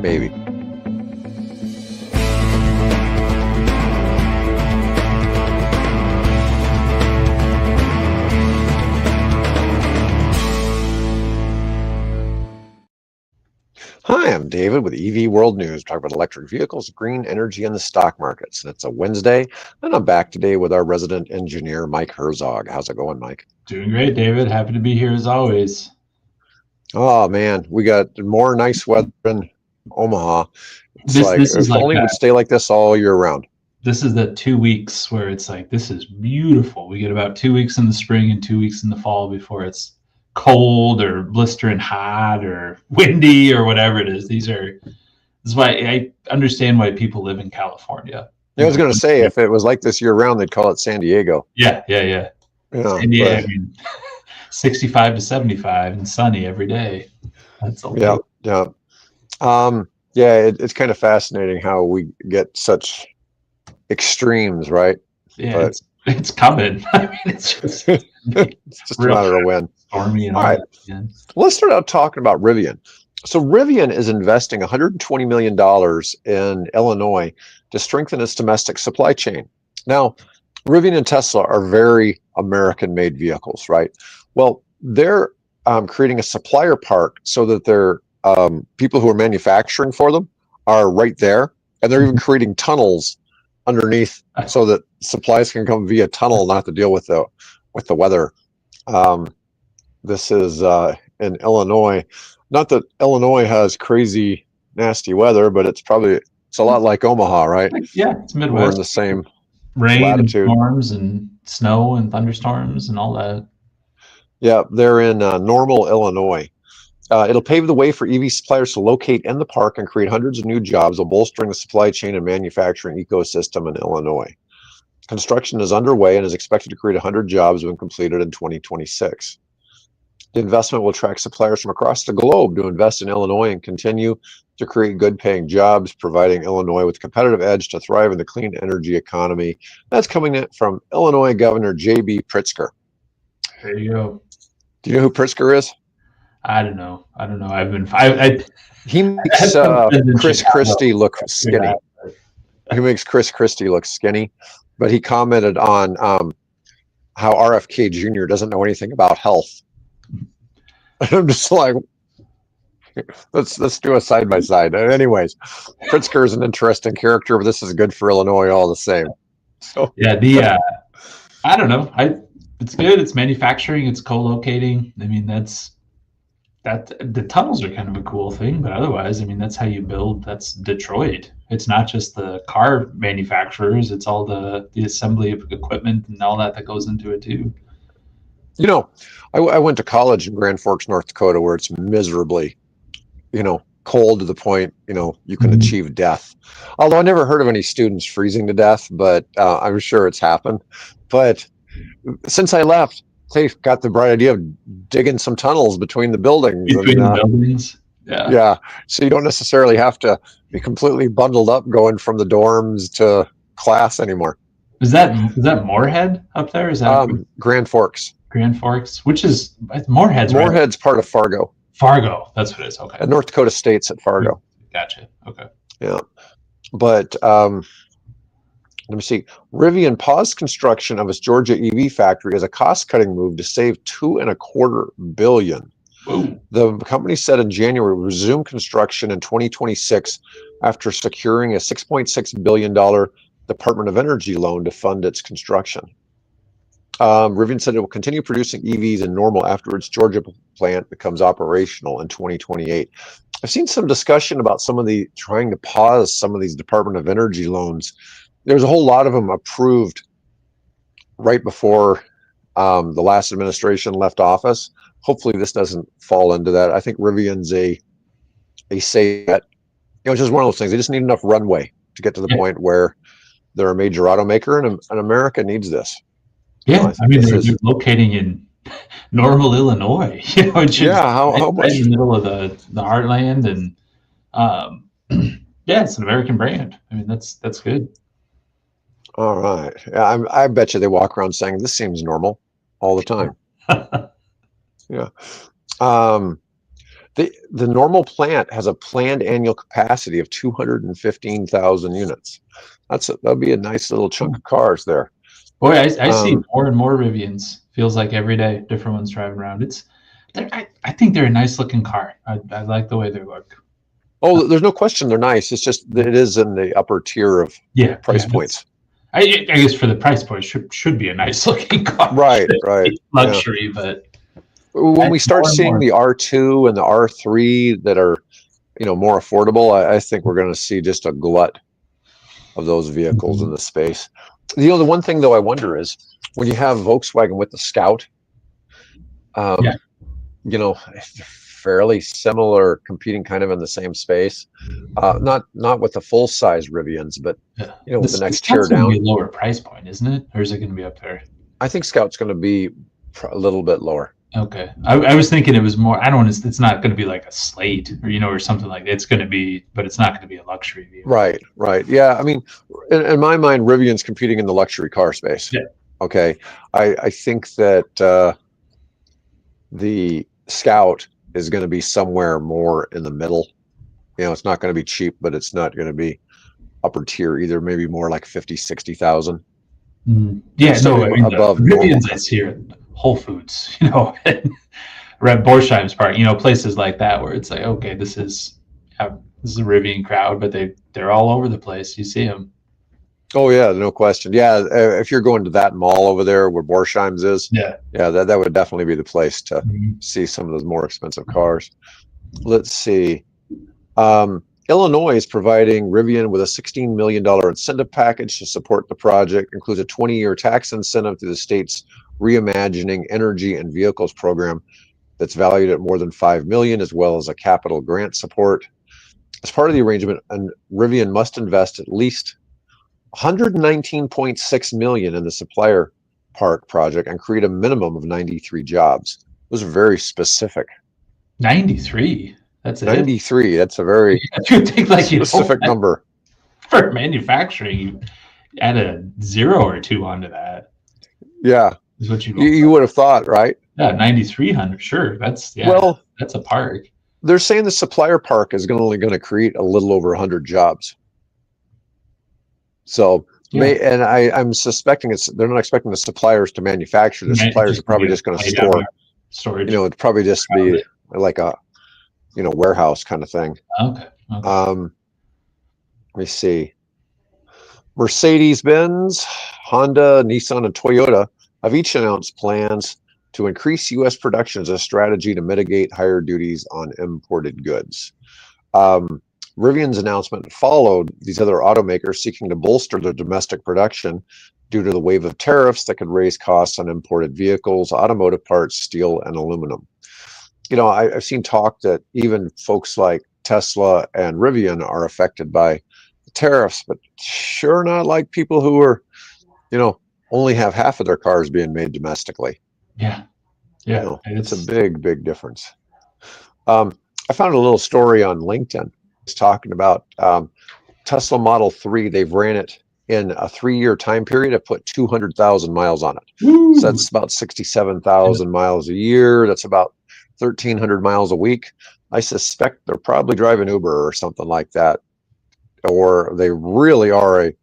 maybe. Hi, I'm David with EV World News. Talk about electric vehicles, green energy, and the stock markets. And it's a Wednesday, and I'm back today with our resident engineer, Mike Herzog. How's it going, Mike? Doing great, David. Happy to be here as always. Oh man, we got more nice weather in Omaha. It's like This is if like only it would stay like this all year round. this is the 2 weeks where it's like this is beautiful. We get about 2 weeks in the spring and 2 weeks in the fall before it's cold or blistering hot or windy or whatever it is. This is why I understand why people live in California. I was going to say if it was like this year round, they'd call it San Diego. Yeah. Yeah, And yeah, but I mean 65 to 75 and sunny every day. That's a yeah, lot. yeah, it's kind of fascinating how we get such extremes, right? Yeah, But it's coming. I mean, it's just it's just a real matter of when. stormy and All all right, that again. let's start out talking about Rivian. So Rivian is investing $120 million in Illinois to strengthen its domestic supply chain. Now, Rivian and Tesla are very American-made vehicles, right? Well, they're creating a supplier park so that their people who are manufacturing for them are right there, and they're even creating tunnels underneath so that supplies can come via tunnel, not to deal with the weather. This is in Illinois. Not that Illinois has crazy, nasty weather, but it's a lot like Omaha, right? Yeah, it's We're in Midwest. the same Rain latitude. and storms and snow and thunderstorms and all that. Yeah, they're in Normal, Illinois. It'll pave the way for EV suppliers to locate in the park and create hundreds of new jobs while bolstering the supply chain and manufacturing ecosystem in Illinois. Construction is underway and is expected to create 100 jobs when completed in 2026. The investment will attract suppliers from across the globe to invest in Illinois and continue to create good-paying jobs, providing Illinois with a competitive edge to thrive in the clean energy economy. That's coming in from Illinois Governor J.B. Pritzker. There you go. Do you know who Pritzker is? I don't know. He makes Chris Christie look skinny. He makes Chris Christie look skinny, but he commented on how RFK Jr. doesn't know anything about health. I'm just like, let's do a side by side. Anyways, Pritzker is an interesting character, but this is good for Illinois all the same. So yeah, I don't know. It's good. It's manufacturing. It's co-locating. I mean, the tunnels are kind of a cool thing, but otherwise, I mean, that's how you build. That's Detroit. It's not just the car manufacturers. It's all the assembly of equipment and all that goes into it too. You know, I went to college in Grand Forks, North Dakota, where it's miserably, cold to the point, you can achieve death. Although I never heard of any students freezing to death, but I'm sure it's happened. But since I left, they got the bright idea of digging some tunnels between the buildings. Between the buildings? Yeah. Yeah. So you don't necessarily have to be completely bundled up going from the dorms to class anymore. Is that Moorhead up there? Is that Grand Forks? Grand Forks, which is Moorhead's part of Fargo. Fargo, that's what it is. Okay. North Dakota State's at Fargo. Gotcha. Okay. Yeah, but let me see. Rivian paused construction of its Georgia EV factory as a cost-cutting move to save $2.25 billion. Whoa. The company said in January will resume construction in 2026 after securing a $6.6 billion Department of Energy loan to fund its construction. Rivian said it will continue producing EVs in Normal after its Georgia plant becomes operational in 2028. I've seen some discussion about trying to pause some of these Department of Energy loans. There's a whole lot of them approved right before the last administration left office. Hopefully this doesn't fall into that. I think Rivian's a safe bet. It's just one of those things. They just need enough runway to get to the point where they're a major automaker, and America needs this. Yeah, I mean, they're locating in Normal, Illinois. How much in the middle of the heartland, and it's an American brand. I mean, that's good. All right, I bet you they walk around saying this seems normal all the time. Yeah. The normal plant has a planned annual capacity of 215,000 units. That'll be a nice little chunk of cars there. Boy, I see more and more Rivians. Feels like every day, different ones driving around. I think they're a nice looking car. I like the way they look. Oh, there's no question they're nice. It's just that it is in the upper tier of price points. I guess for the price point, should be a nice looking car. Right. Luxury, but when we start seeing the R2 and the R3 that are, more affordable, I think we're going to see just a glut of those vehicles in the space. The one thing though I wonder is when you have Volkswagen with the Scout, fairly similar, competing kind of in the same space. Not with the full size Rivians, but with the next tier down. Be a lower price point, isn't it? Or is it going to be up there? I think Scout's going to be a little bit lower. Okay, I was thinking it was more. I don't. It's not going to be like a Slate or something like that. It's going to be, but it's not going to be a luxury vehicle. Right. Yeah, I mean, in my mind, Rivian's competing in the luxury car space. Yeah. Okay, I think that the Scout is going to be somewhere more in the middle. It's not going to be cheap, but it's not going to be upper tier either. Maybe more like 50, 60,000. Yeah, no, I mean, above Rivians I see are Whole Foods, Red Borsheim's Park, places like that where it's like, okay, this is a Rivian crowd, but they're all over the place. You see them. Oh yeah, no question. Yeah, if you're going to that mall over there where Borsheim's is, that would definitely be the place to see some of those more expensive cars. Let's see. Illinois is providing Rivian with a $16 million incentive package to support the project. Includes a 20-year tax incentive through the state's Reimagining Energy and Vehicles program that's valued at more than $5 million, as well as a capital grant support. As part of the arrangement, Rivian must invest at least $119.6 million in the supplier park project and create a minimum of 93 jobs. Those are very specific. 93. That's 93. That's a very specific number. For manufacturing, you add a 0 or 2 onto that. Yeah. Is what you would have thought, right? Yeah, 9,300. Sure. That's a park. They're saying the supplier park is only going to create a little over 100 jobs. So, I'm suspecting they're not expecting the suppliers to manufacture. The suppliers are probably just going to store. Storage. It'd probably just be like a, warehouse kind of thing. Okay. Let me see. Mercedes-Benz, Honda, Nissan, and Toyota have each announced plans to increase U.S. production as a strategy to mitigate higher duties on imported goods. Rivian's announcement followed these other automakers seeking to bolster their domestic production due to the wave of tariffs that could raise costs on imported vehicles, automotive parts, steel, and aluminum. I've seen talk that even folks like Tesla and Rivian are affected by the tariffs, but sure not like people who are, only have half of their cars being made domestically. Yeah. It's a big, big difference. I found a little story on LinkedIn. It's talking about Tesla Model 3. They've ran it in a 3-year time period. I put 200,000 miles on it. Woo! So that's about 67,000 miles a year. That's about 1,300 miles a week. I suspect they're probably driving Uber or something like that, or they really are a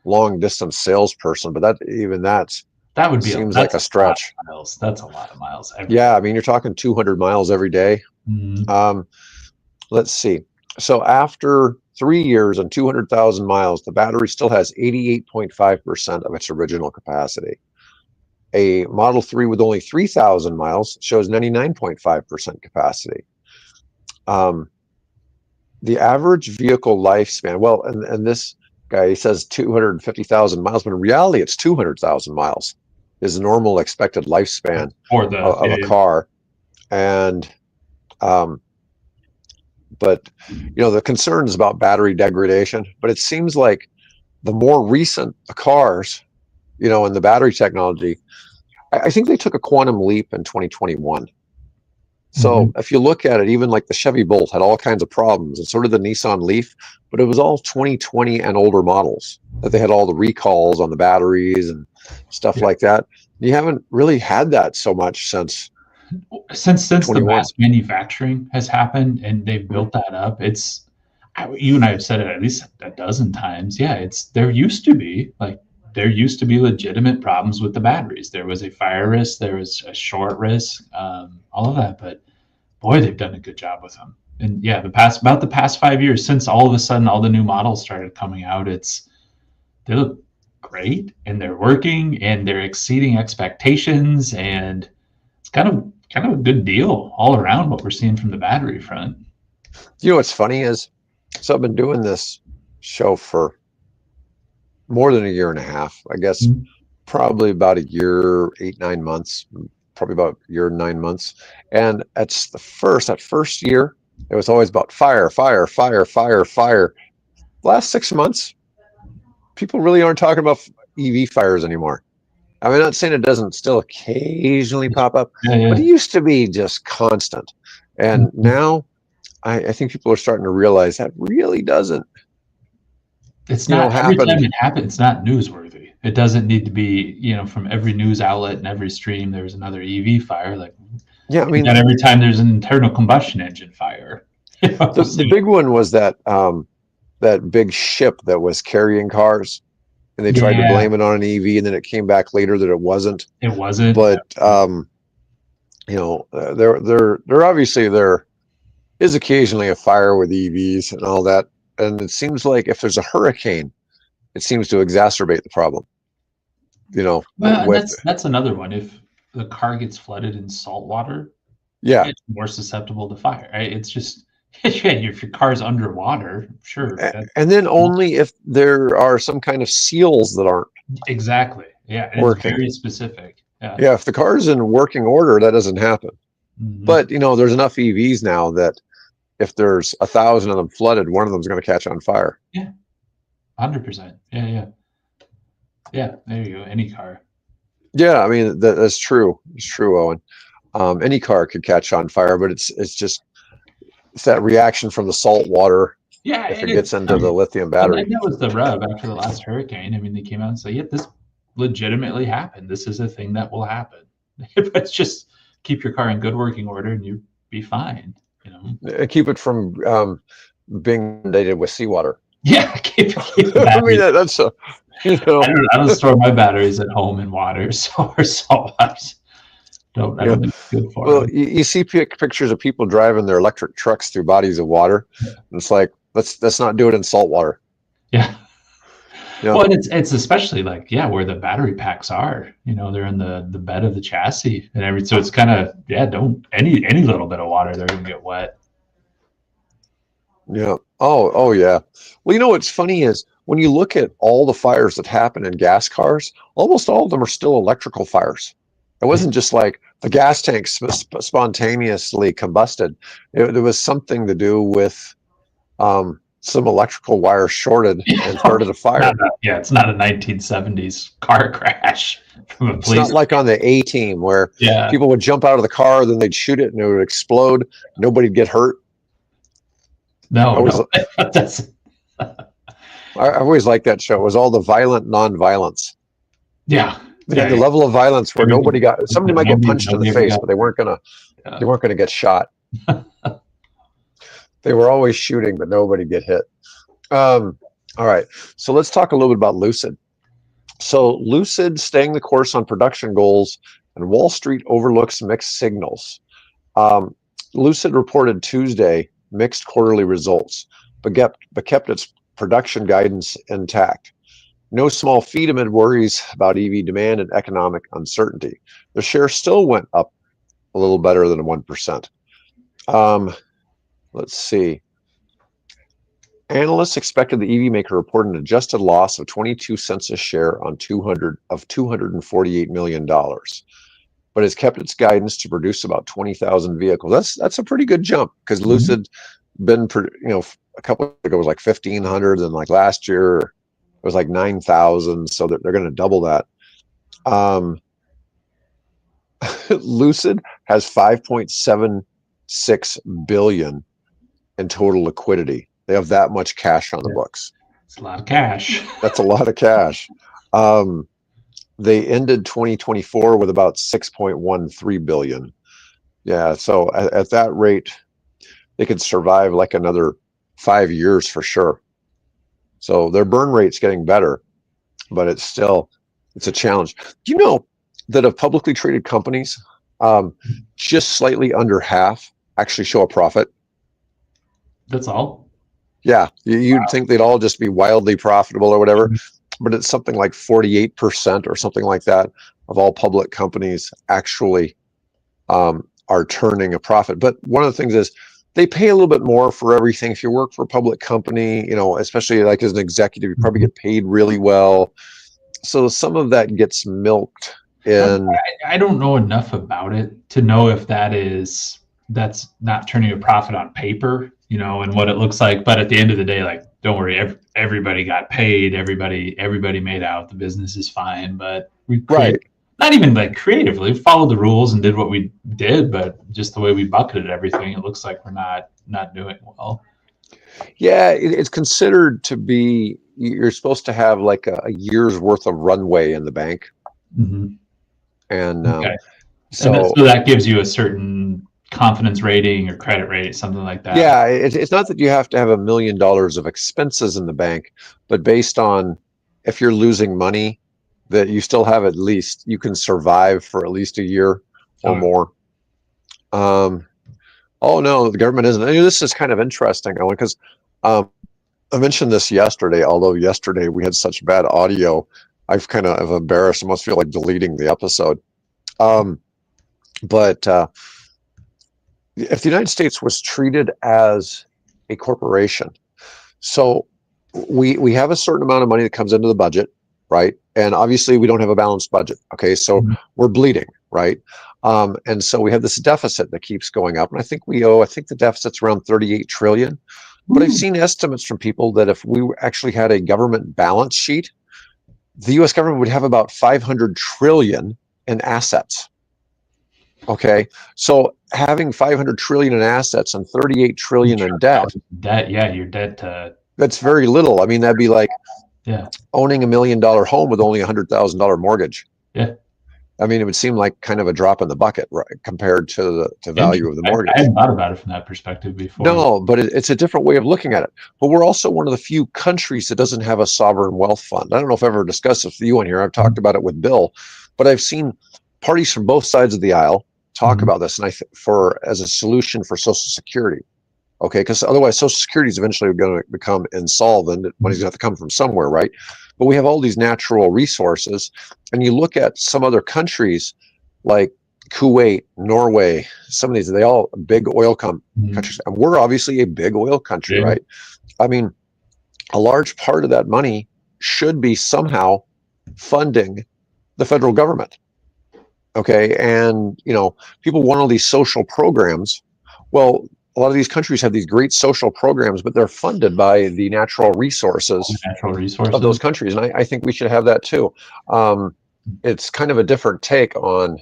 long distance salesperson. But that would be seems like a stretch. That's a lot of miles. Yeah, I mean, you're talking 200 miles every day. Mm-hmm. Let's see. So after 3 years and 200,000 miles, the battery still has 88.5% of its original capacity. A Model 3 with only 3,000 miles shows 99.5% capacity. The average vehicle lifespan, well, and this guy, he says 250,000 miles, but in reality, it's 200,000 miles is the normal expected lifespan of a car. And, but, the concern is about battery degradation, but it seems like the more recent cars, in the battery technology, I think they took a quantum leap in 2021. So if you look at it, even like the Chevy Bolt had all kinds of problems, and so did the Nissan Leaf, but it was all 2020 and older models that they had all the recalls on the batteries and stuff like that. You haven't really had that so much since since the 21. mass manufacturing has happened and they've built that up, you and I have said it at least a dozen times. Yeah, there used to be legitimate problems with the batteries. There was a fire risk, there was a short risk, all of that. But boy, they've done a good job with them. And yeah, the past 5 years, since all of a sudden all the new models started coming out, they look great and they're working and they're exceeding expectations, and it's kind of a good deal all around what we're seeing from the battery front. You know what's funny is, so I've been doing this show for more than a year and a half, I guess. Mm-hmm. Probably about a year, 8, 9 months, probably about a year and 9 months. And that first year, it was always about fire, fire, fire, fire, fire. Last 6 months, people really aren't talking about EV fires anymore. I mean, I'm not saying it doesn't still occasionally pop up, but it used to be just constant. And now I think people are starting to realize that really doesn't. It's not every time it happens, it's not newsworthy. It doesn't need to be, from every news outlet and every stream, there's another EV fire. Like, yeah, I mean, not every time there's an internal combustion engine fire. The big one was that big ship that was carrying cars, and they tried to blame it on an EV, and then it came back later that it wasn't. It wasn't. But there obviously there is occasionally a fire with EVs and all that, and it seems like if there's a hurricane, it seems to exacerbate the problem. Well, that's another one. If the car gets flooded in salt water, it's more susceptible to fire. Right? It's just if your car's underwater, sure. And then only if there are some kind of seals that aren't exactly. Yeah, working. It's very specific. Yeah, if the car's in working order, that doesn't happen. Mm-hmm. But there's enough EVs now that if there's 1,000 of them flooded, one of them's going to catch on fire. Yeah, 100%. Yeah. There you go. Any car. Yeah, I mean that's true. It's true, Owen. Any car could catch on fire, but it's that reaction from the salt water. Yeah, if it gets into the lithium battery. And that was the rub after the last hurricane. I mean, they came out and said, "Yeah, this legitimately happened. This is a thing that will happen." But it's just keep your car in good working order, and you'll be fine. And keep it from being inundated with seawater. Yeah, keep I mean that's a. I don't store my batteries at home in water, or salt water. I don't think it's good for them. You see pictures of people driving their electric trucks through bodies of water. Yeah. And it's like, let's not do it in salt water. Yeah. Well, and it's especially where the battery packs are. They're in the bed of the chassis and so it's kind of don't any little bit of water, they're gonna get wet. Yeah. Oh yeah. Well, what's funny is when you look at all the fires that happen in gas cars, almost all of them are still electrical fires. It wasn't just like the gas tank spontaneously combusted. There was something to do with some electrical wire shorted and started a fire. It's not a 1970s car crash from a police. It's not like on the A-Team where people would jump out of the car, then they'd shoot it and it would explode. Nobody'd get hurt. No. I always liked that show. It was all the violent non-violence. Yeah. The level of violence where somebody might get punched in the face, but they weren't gonna get shot. They were always shooting, but nobody get hit. All right, so let's talk a little bit about Lucid. So Lucid staying the course on production goals, and Wall Street overlooks mixed signals. Lucid reported Tuesday mixed quarterly results, but kept its production guidance intact. No small feat amid worries about EV demand and economic uncertainty. The share still went up a little better than 1%. Let's see. Analysts expected the EV maker report an adjusted loss of 22 cents a share on $248 million, but has kept its guidance to produce about 20,000 vehicles. That's a pretty good jump because Lucid been a couple of years ago was like 1,500, and like last year it was like 9,000, so they're going to double that. Lucid has 5.76 billion in total liquidity. They have that much cash on the books. It's a lot of cash. That's a lot of cash. They ended 2024 with about 6.13 billion. Yeah. So at that rate, they could survive like another 5 years for sure. So their burn rate's getting better, but it's a challenge. Do you know that of publicly traded companies, um, just slightly under half actually show a profit? That's all. Yeah, you'd think they'd all just be wildly profitable or whatever, but it's something like 48% or something like that of all public companies actually are turning a profit. But one of the things is they pay a little bit more for everything. If you work for a public company, especially like as an executive, you probably get paid really well. So some of that gets milked in. I don't know enough about it to know if that's not turning a profit on paper, and what it looks like. But at the end of the day, like, don't worry, everybody got paid, everybody made out, the business is fine. But we Right. not even like creatively followed the rules and did what we did, but just the way we bucketed everything, it looks like we're not doing well. Yeah, it's considered to be, you're supposed to have like a year's worth of runway in the bank. Mm-hmm. And Okay. so that gives you a certain confidence rating or credit rate, something like that. yeah, it's not that you have to have $1 million of expenses in the bank, but based on if you're losing money, that you still have, at least you can survive for at least a year or more. Oh no, the government isn't. This is kind of interesting, Owen, because I mentioned this yesterday, although yesterday we had such bad audio, I've kind of embarrassed. I almost feel like deleting the episode. But if the United States was treated as a corporation, so we have a certain amount of money that comes into the budget, right? And obviously we don't have a balanced budget. Okay, so we're bleeding, right? And so we have this deficit that keeps going up, and I think the deficit's around 38 trillion. But I've seen estimates from people that if we actually had a government balance sheet, the U.S. government would have about 500 trillion in assets. Okay, so having 500 trillion in assets and 38 trillion in debt, yeah, your debt that's very little. I mean, that'd be like yeah, owning $1 million home with only $100,000 mortgage. Yeah. I mean, it would seem like kind of a drop in the bucket, right, compared to the value of the mortgage. I hadn't thought about it from that perspective before. No, but it's a different way of looking at it. But we're also one of the few countries that doesn't have a sovereign wealth fund. I don't know if I've ever discussed this with you on here. I've talked about it with Bill, but I've seen parties from both sides of the aisle talk about this, and as a solution for Social Security. Okay, because otherwise Social Security is eventually going to become insolvent. Money's going to have to come from somewhere, right? But we have all these natural resources, and you look at some other countries like Kuwait, Norway, some of these, they all big oil countries, and we're obviously a big oil country, right? I mean, a large part of that money should be somehow funding the federal government. Okay, and people want all these social programs. Well, a lot of these countries have these great social programs, but they're funded by the natural resources of those countries, and I think we should have that too. It's kind of a different take on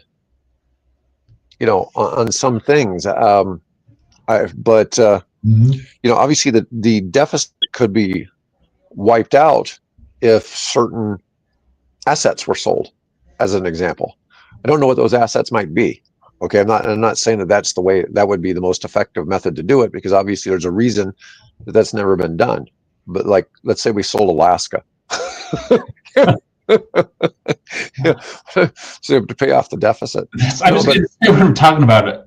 on some things, but obviously the deficit could be wiped out if certain assets were sold, as an example. I don't know what those assets might be. Okay, I'm not saying that that's the way, that would be the most effective method to do it, because obviously there's a reason that that's never been done. But like, let's say we sold Alaska. So to pay off the deficit. I was when we're talking about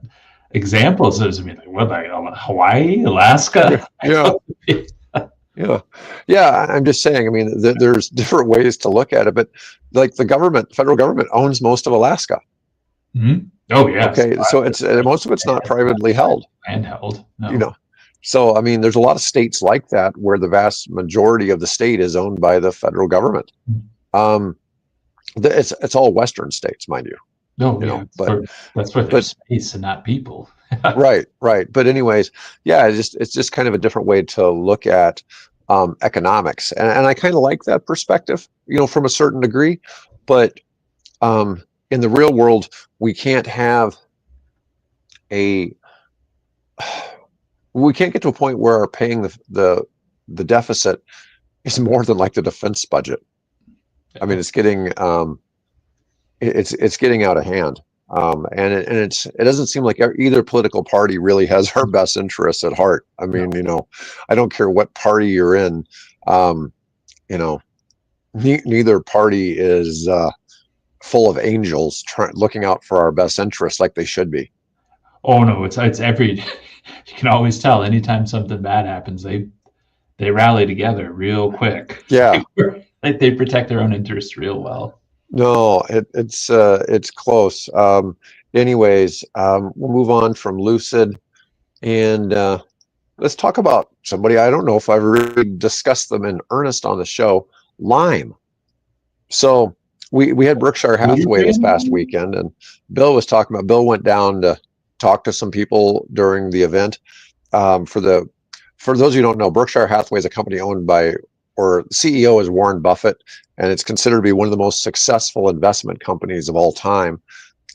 examples, I mean, like Hawaii, Alaska. Yeah. I'm just saying. I mean, there's different ways to look at it, but like the federal government owns most of Alaska. Oh yeah. Okay, so it's most of it's not privately held. Handheld. No. So I mean, there's a lot of states like that where the vast majority of the state is owned by the federal government. It's all Western states, mind you. No, but that's where there's space and not people. Right. But anyways, yeah, it's just kind of a different way to look at economics, and I kind of like that perspective, from a certain degree, but in the real world, we can't get to a point where our paying the deficit is more than like the defense budget. I mean, it's getting it's getting out of hand. It doesn't seem like either political party really has our best interests at heart. I mean, I don't care what party you're in. You know, neither party is full of angels looking out for our best interests like they should be. Oh no, it's every. You can always tell anytime something bad happens, they rally together real quick. Yeah. Like they protect their own interests real well. No, it's close. Anyways, we'll move on from Lucid, and let's talk about somebody I don't know if I've really discussed them in earnest on the show, Lime. So we had Berkshire Hathaway this past weekend, and Bill was talking about. Bill went down to talk to some people during the event. For those who don't know, Berkshire Hathaway is a company owned by, or CEO is Warren Buffett, and it's considered to be one of the most successful investment companies of all time.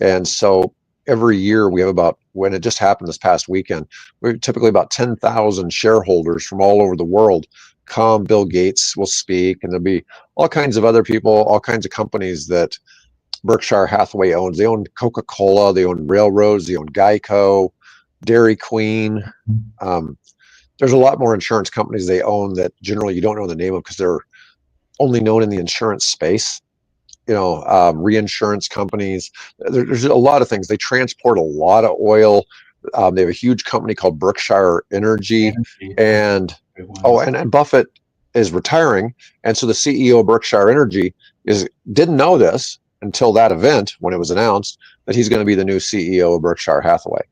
And so every year we have about, when it just happened this past weekend, we have typically about 10,000 shareholders from all over the world come. Bill Gates will speak, and there'll be all kinds of other people, all kinds of companies that Berkshire Hathaway owns. They own Coca-Cola, they own railroads, they own Geico, Dairy Queen. There's a lot more insurance companies they own that generally you don't know the name of because they're only known in the insurance space. Reinsurance companies. There's a lot of things. They transport a lot of oil. They have a huge company called Berkshire Energy, and Buffett is retiring, and so the CEO of Berkshire Energy didn't know this until that event when it was announced that he's going to be the new CEO of Berkshire Hathaway.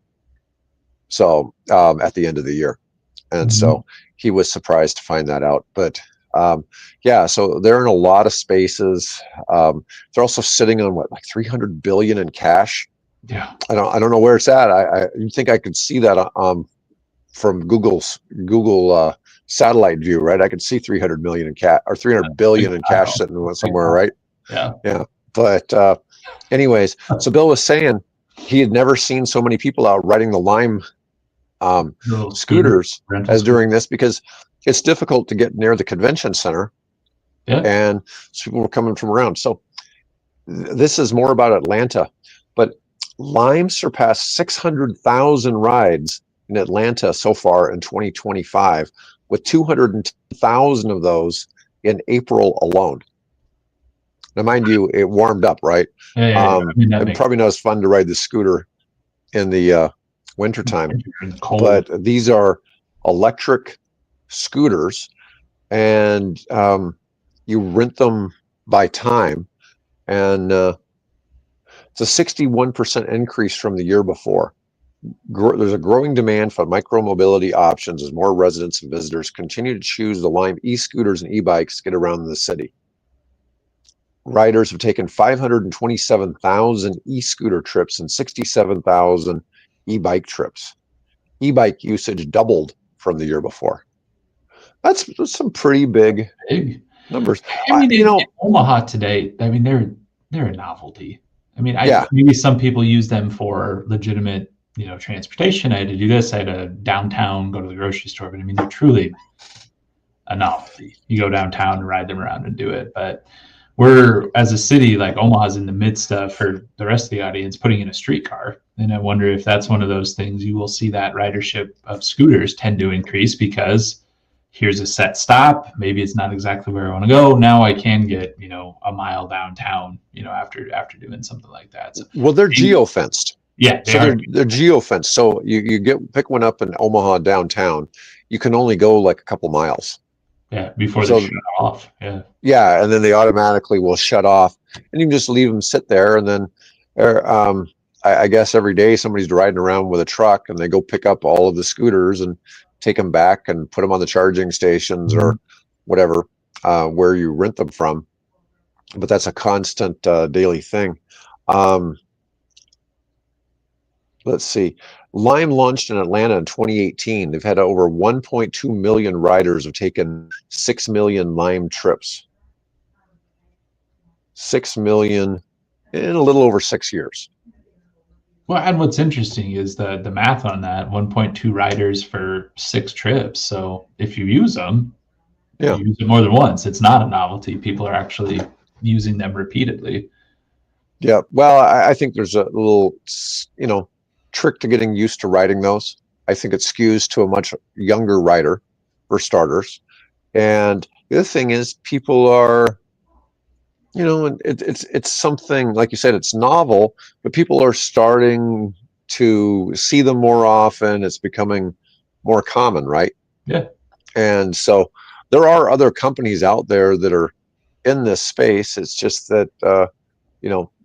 So at the end of the year. And so he was surprised to find that out. But so they're in a lot of spaces. They're also sitting on like 300 billion in cash. Yeah, I don't know where it's at. You think I could see that from Google satellite view, right? I could see 300 million in cash, or 300 billion in cash sitting somewhere, right? Yeah. But anyways, so Bill was saying he had never seen so many people out riding the Lime scooters as during this, because it's difficult to get near the convention center, and so people were coming from around. So this is more about Atlanta, but Lime surpassed 600,000 rides in Atlanta so far in 2025, with 210,000 of those in April alone. Now, mind you, it warmed up, right? And probably not as fun to ride the scooter in the wintertime, but these are electric scooters, and you rent them by time, and it's a 61% increase from the year before. There's a growing demand for micromobility options as more residents and visitors continue to choose the Lime e-scooters and e-bikes to get around the city. Riders have taken 527,000 e-scooter trips and 67,000 e-bike trips. E-bike usage doubled from the year before. That's some pretty big numbers. I mean, in Omaha today, I mean, they're a novelty. I mean, maybe some people use them for legitimate, transportation. I had to do this. I had to downtown, go to the grocery store. But I mean, they're truly a novelty. You go downtown and ride them around and do it. But we're, as a city, like Omaha's in the midst of, for the rest of the audience, putting in a streetcar. And I wonder if that's one of those things you will see that ridership of scooters tend to increase, because here's a set stop. Maybe it's not exactly where I want to go. Now I can get, a mile downtown, after doing something like that. So, well, they're geofenced. Yeah, they're geofenced. So you pick one up in Omaha downtown. You can only go like a couple miles. Yeah, before they shut off. Yeah. Yeah, and then they automatically will shut off, and you can just leave them sit there. And then, I guess every day somebody's riding around with a truck, and they go pick up all of the scooters and take them back and put them on the charging stations or whatever, where you rent them from. But that's a constant daily thing. Let's see. Lime launched in Atlanta in 2018. They've had over 1.2 million riders have taken 6 million Lime trips. 6 million in a little over 6 years. Well, and what's interesting is the math on that: 1.2 riders for 6 trips. So if you use them, you use it more than once. It's not a novelty. People are actually using them repeatedly. Yeah. Well, I think there's a little, trick to getting used to riding those. I think it skews to a much younger rider, for starters. And the other thing is, people are, and it's something like you said, it's novel, but people are starting to see them more often. It's becoming more common, right? Yeah. And so there are other companies out there that are in this space. It's just that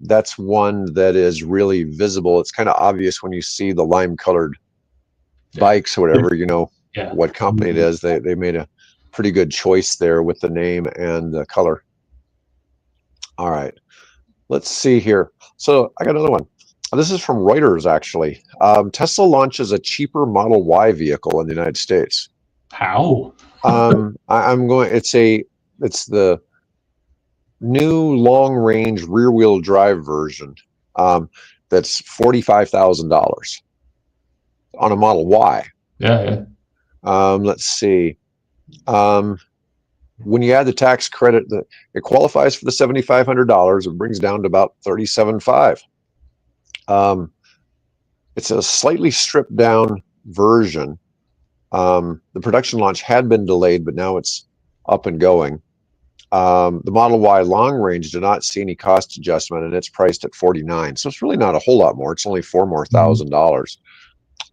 that's one that is really visible. It's kind of obvious when you see the lime colored Yeah. bikes or whatever, Yeah. what company it is. They made a pretty good choice there with the name and the color. All right, let's see here. So I got another one. This is from Reuters, actually. Tesla launches a cheaper Model Y vehicle in the United States. How? I'm going. It's the new long range rear wheel drive version. That's $45,000 on a Model Y. Yeah. Let's see. When you add the tax credit, it qualifies for the $7,500. It brings down to about $37,500. It's a slightly stripped down version. The production launch had been delayed, but now it's up and going. The Model Y long range did not see any cost adjustment, and it's priced at $49,000. So it's really not a whole lot more. It's only $4 more thousand dollars.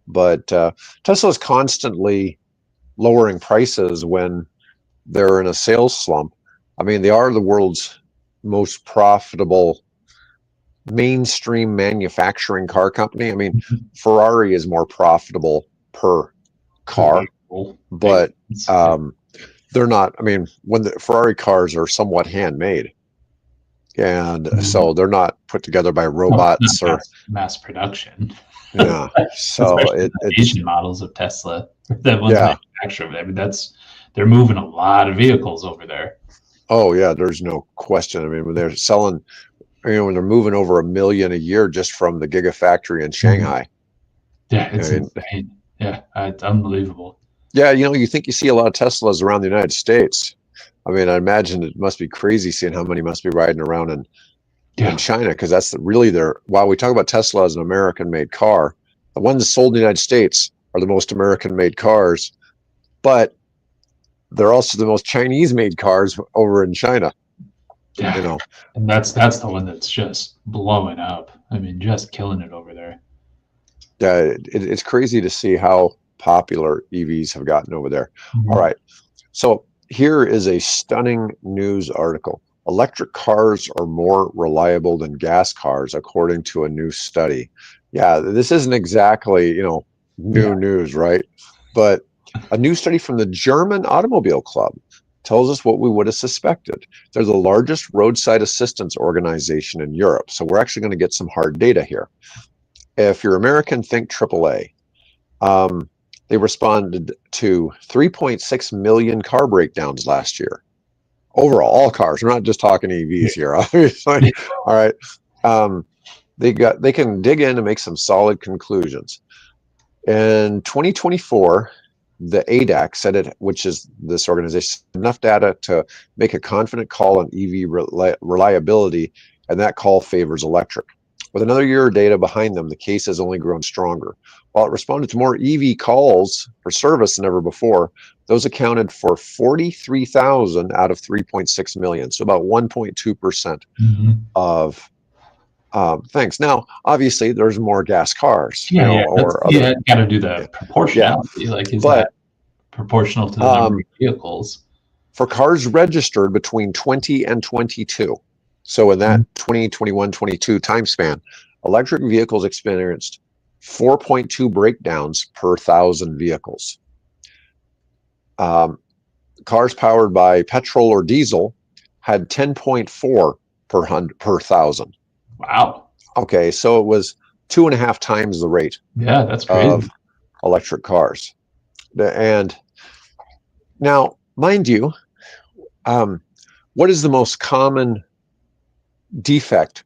But Tesla is constantly lowering prices when they're in a sales slump. I mean, they are the world's most profitable mainstream manufacturing car company. I mean, Ferrari is more profitable per car, but they're not. I mean, when the Ferrari cars are somewhat handmade, and so they're not put together by robots or mass production. Yeah, so it's Asian models of Tesla that one's manufactured. I mean, they're moving a lot of vehicles over there. Oh yeah, there's no question. I mean, when they're selling, when they're moving over 1 million a year just from the Gigafactory in Shanghai. Yeah, it's insane. Yeah, it's unbelievable. Yeah, you think you see a lot of Teslas around the United States. I mean, I imagine it must be crazy seeing how many must be riding around in China, because that's really while we talk about Tesla as an American-made car, the ones sold in the United States are the most American-made cars, but they're also the most Chinese-made cars over in China. Yeah, and that's the one that's just blowing up. I mean, just killing it over there. Yeah, it's crazy to see how popular EVs have gotten over there. All right, so here is a stunning news article. Electric cars are more reliable than gas cars, according to a new study. Yeah, this isn't exactly, new news, right? But a new study from the German Automobile Club tells us what we would have suspected. They're the largest roadside assistance organization in Europe. So we're actually going to get some hard data here. If you're American, think AAA. They responded to 3.6 million car breakdowns last year. Overall, all cars. We're not just talking EVs here, obviously. All right. They can dig in and make some solid conclusions. In 2024, the ADAC said which is this organization, enough data to make a confident call on EV reliability, and that call favors electric. With another year of data behind them, the case has only grown stronger. While it responded to more EV calls for service than ever before, those accounted for 43,000 out of 3.6 million, so about 1.2% of things. Now, obviously, there's more gas cars. Or other. Got to do the proportionality. Like, is that proportional to the number of vehicles? For cars registered between 20 and 22, so in that 2021-22 time span, electric vehicles experienced 4.2 breakdowns per 1,000 vehicles. Cars powered by petrol or diesel had 10.4 per 1,000. Wow. Okay, so it was 2.5 times the rate. Yeah, that's crazy. Of electric cars. And now, mind you, what is the most common defect,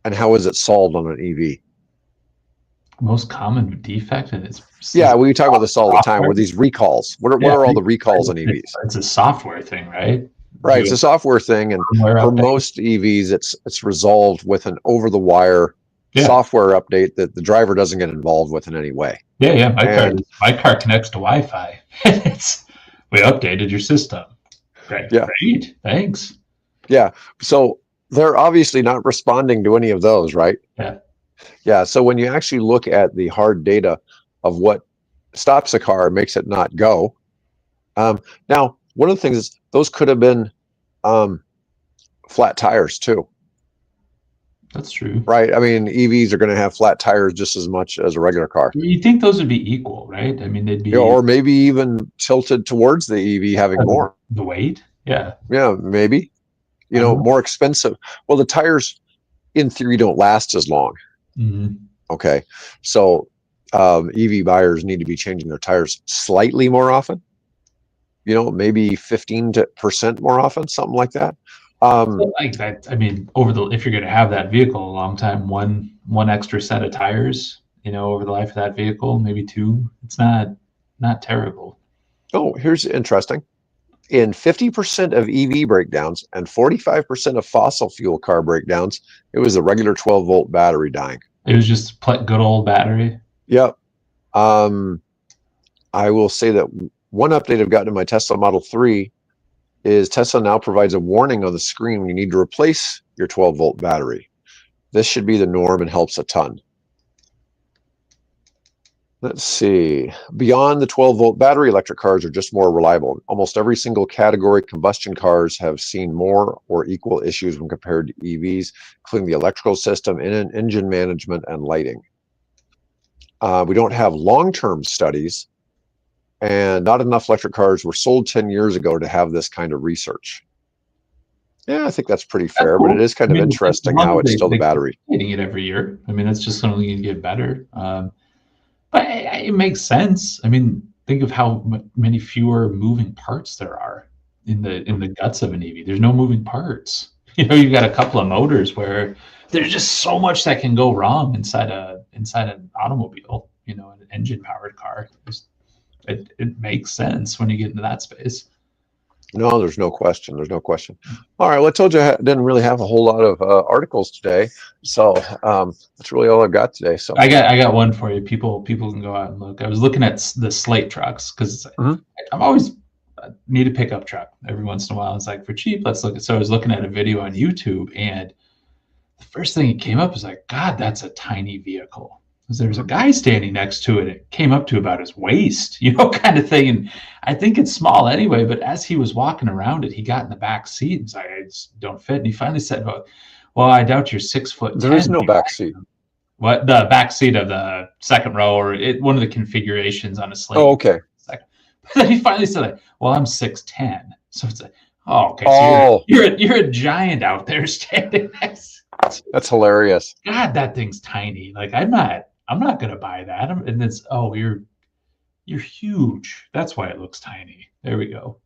and how is it solved on an EV? Most common defect, and it's we talk about this all the time. Were these recalls? What are all the recalls on EVs? It's a software thing, right? Right, it's a software thing, and for most EVs, it's resolved with an over-the-wire software update that the driver doesn't get involved with in any way. Yeah. My car connects to Wi-Fi. We updated your system. Great. Thanks. Yeah. So they're obviously not responding to any of those, right? Yeah. Yeah. So when you actually look at the hard data of what stops a car and makes it not go, now one of the things is those could have been flat tires too. That's true. Right. I mean, EVs are going to have flat tires just as much as a regular car. You think those would be equal, right? I mean, they'd be, or maybe even tilted towards the EV having more. The weight. Yeah. Yeah, maybe. More expensive. Well, the tires, in theory, don't last as long. Mm-hmm. Okay, so EV buyers need to be changing their tires slightly more often. Maybe 15% more often, something like that. Like that. I mean, if you're going to have that vehicle a long time, one extra set of tires, over the life of that vehicle, maybe two. It's not terrible. Oh, here's interesting. In 50% of EV breakdowns and 45% of fossil fuel car breakdowns, it was a regular 12-volt battery dying. It was just good old battery. Yep. I will say that one update I've gotten in my Tesla Model 3 is Tesla now provides a warning on the screen when you need to replace your 12-volt battery. This should be the norm and helps a ton. Let's see. Beyond the 12-volt battery, electric cars are just more reliable. Almost every single category, combustion cars have seen more or equal issues when compared to EVs, including the electrical system, engine management, and lighting. We don't have long-term studies, and not enough electric cars were sold 10 years ago to have this kind of research. Yeah, I think that's pretty fair, but it is kind of interesting how it's still the battery. Hitting it every year. I mean, that's just only going to get better. But it makes sense. I mean, think of how many fewer moving parts there are in the guts of an EV. There's no moving parts. You've got a couple of motors where there's just so much that can go wrong inside an automobile. An engine-powered car. It makes sense when you get into that space. No, there's no question. There's no question. All right. Well, I told you I didn't really have a whole lot of articles today, so that's really all I've got today. So I got one for you. People can go out and look. I was looking at the Slate trucks because I'm always need a pickup truck every once in a while. It's like for cheap. Let's look at. So I was looking at a video on YouTube, and the first thing that came up was like, God, that's a tiny vehicle. Because there was a guy standing next to it. It came up to about his waist, kind of thing. And I think it's small anyway, but as he was walking around it, he got in the back seat and was like, I just don't fit. And he finally said, well, I doubt you're 6'10". There is no back seat. What? The back seat of the second row or one of the configurations on a Slate. Oh, okay. But then he finally said, well, I'm 6'10". So it's like, oh, okay. So you're a giant out there standing next. That's hilarious. God, that thing's tiny. Like I'm not going to buy that. And it's, you're huge. That's why it looks tiny. There we go.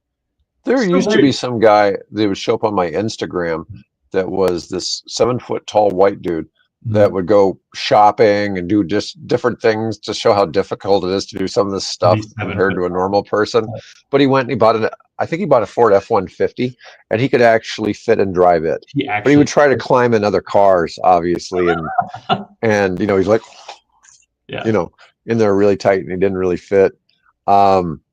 There used to be some guy that would show up on my Instagram that was this 7-foot tall white dude that would go shopping and do just different things to show how difficult it is to do some of this stuff compared to a normal person. But he went and he bought I think he bought a Ford F-150, and he could actually fit and drive it. But he would try to climb in other cars, obviously, and he's like, in there really tight, and he didn't really fit. But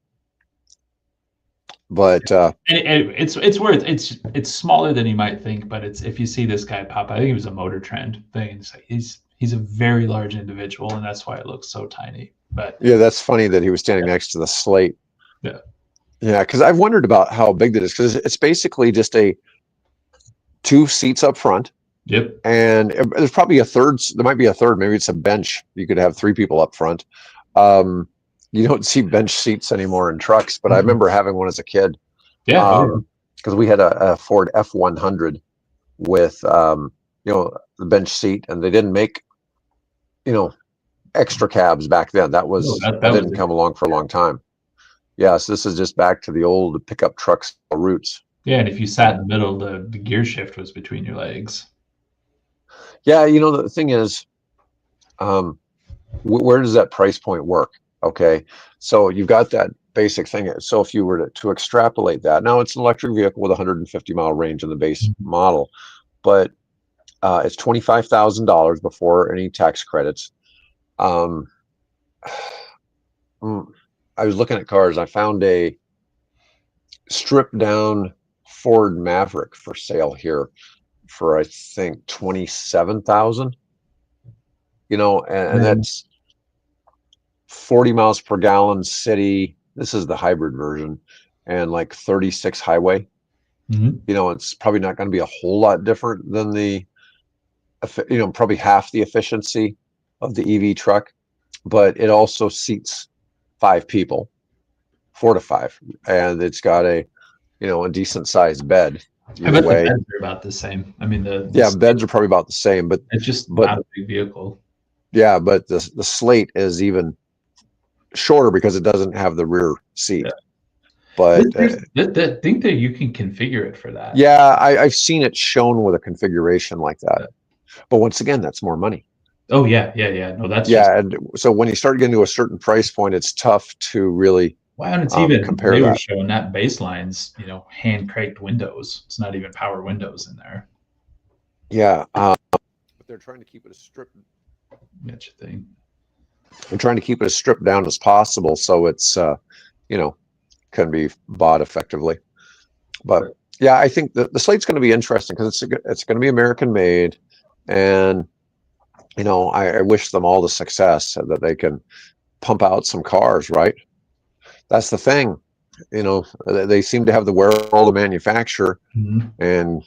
it's smaller than you might think, but if you see this guy pop, I think it was a Motor Trend thing. It's like he's a very large individual, and that's why it looks so tiny. But yeah, that's funny that he was standing next to the Slate. Yeah, because I've wondered about how big that is, because it's basically just 2 seats up front. Yep. And there's probably a third. There might be a third. Maybe it's a bench. You could have 3 people up front. You don't see bench seats anymore in trucks, but I remember having one as a kid. Yeah. Because we had a Ford F-100 with the bench seat, and they didn't make extra cabs back then. That didn't come along for a long time. Yeah, so this is just back to the old pickup trucks roots. Yeah, and if you sat in the middle, the gear shift was between your legs. Yeah, the thing is, where does that price point work? Okay, so you've got that basic thing. So if you were to extrapolate that, now it's an electric vehicle with 150-mile range in the base model, but it's $25,000 before any tax credits. I was looking at cars. I found a stripped down Ford Maverick for sale here for I think 27,000. And that's 40 miles per gallon city. This is the hybrid version, and like 36 highway. It's probably not going to be a whole lot different than the, probably half the efficiency of the EV truck, but it also seats 5 people, 4 to 5, and it's got a decent sized bed. I bet the beds are about the same. I mean, beds are probably about the same, but it's just not a big vehicle. Yeah, but the slate is even shorter because it doesn't have the rear seat. Yeah. But I think that you can configure it for that. Yeah, I've seen it shown with a configuration like that. Yeah. But once again, that's more money. Oh yeah. No, that's and so when you start getting to a certain price point, it's tough to really and it's even compare they were showing that baseline's hand cranked windows. It's not even power windows in there. Yeah, but they're trying to keep it a strip. Gotcha thing. They're trying to keep it as stripped down as possible, so it's can be bought effectively. But yeah, I think the slate's going to be interesting because it's going to be American made, and I wish them all the success so that they can pump out some cars. Right, that's the thing. They seem to have the wherewithal to manufacture, and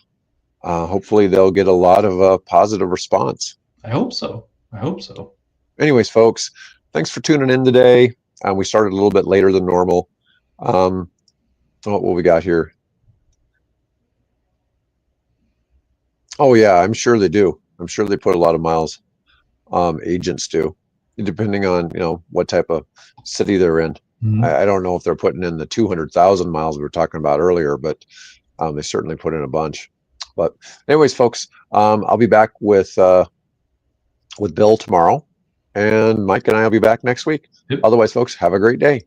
hopefully they'll get a lot of positive response. I hope so. Anyways, folks, thanks for tuning in today. We started a little bit later than normal. What we got here? Oh yeah, I'm sure they do. I'm sure they put a lot of miles. Agents do, depending on what type of city they're in. I don't know if they're putting in the 200,000 miles we were talking about earlier, but they certainly put in a bunch. But anyways, folks, I'll be back with Bill tomorrow, and Mike and I will be back next week. Yep. Otherwise, folks, have a great day.